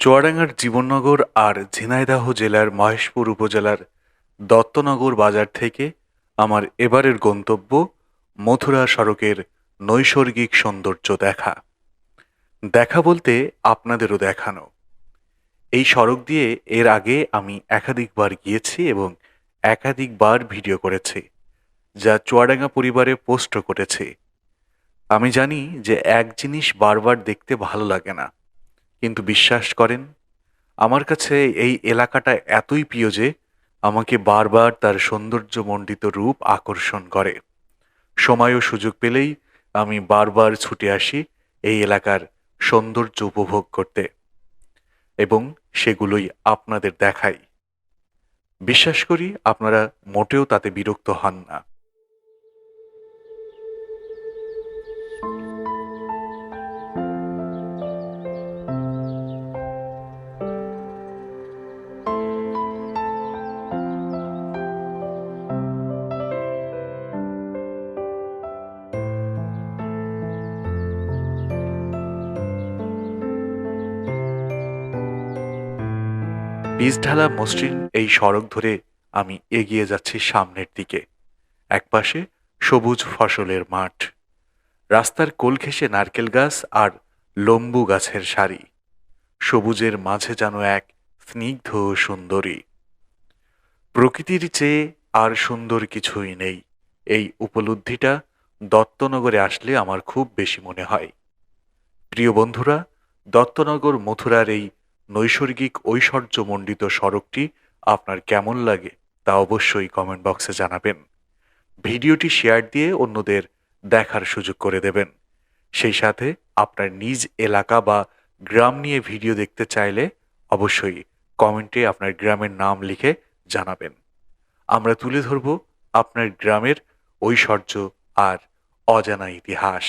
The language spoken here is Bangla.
চুয়াডাঙ্গার জীবননগর আর ঝিনাইদহ জেলার মহেশপুর উপজেলার দত্তনগর বাজার থেকে আমার এবারের গন্তব্য মথুরা সড়কের নৈসর্গিক সৌন্দর্য দেখা। দেখা বলতে আপনাদেরও দেখানো। এই সড়ক দিয়ে এর আগে আমি একাধিকবার গিয়েছি এবং একাধিকবার ভিডিও করেছি, যা চুয়াডাঙ্গা পরিবারে পোস্টও করেছি। আমি জানি যে এক জিনিস বারবার দেখতে ভালো লাগে না, কিন্তু বিশ্বাস করেন, আমার কাছে এই এলাকাটা এতই প্রিয় যে আমাকে বারবার তার সৌন্দর্যমণ্ডিত রূপ আকর্ষণ করে। সময় ও সুযোগ পেলেই আমি বারবার ছুটে আসি এই এলাকার সৌন্দর্য উপভোগ করতে এবং সেগুলোই আপনাদের দেখাই। বিশ্বাস করি আপনারা মোটেও তাতে বিরক্ত হন না। পিচঢালা মসৃণ এই সড়ক ধরে আমি এগিয়ে যাচ্ছি সামনের দিকে। একপাশে সবুজ ফসলের মাঠ, রাস্তার কোল ঘেঁষে নারকেল গাছ আর লম্বু গাছের সারি, সবুজের মাঝে যেন এক স্নিগ্ধ সুন্দরী। প্রকৃতির চেয়ে আর সুন্দর কিছুই নেই। এই উপলব্ধিটা দত্তনগরে আসলে আমার খুব বেশি মনে হয়। প্রিয় বন্ধুরা, দত্তনগর মথুরার এই নৈসর্গিক ঐশ্বর্যমণ্ডিত সড়কটি আপনার কেমন লাগে তা অবশ্যই কমেন্ট বক্সে জানাবেন। ভিডিওটি শেয়ার দিয়ে অন্যদের দেখার সুযোগ করে দেবেন। সেই সাথে আপনার নিজ এলাকা বা গ্রাম নিয়ে ভিডিও দেখতে চাইলে অবশ্যই কমেন্টে আপনার গ্রামের নাম লিখে জানাবেন। আমরা তুলে ধরব আপনার গ্রামের ঐশ্বর্য আর অজানা ইতিহাস।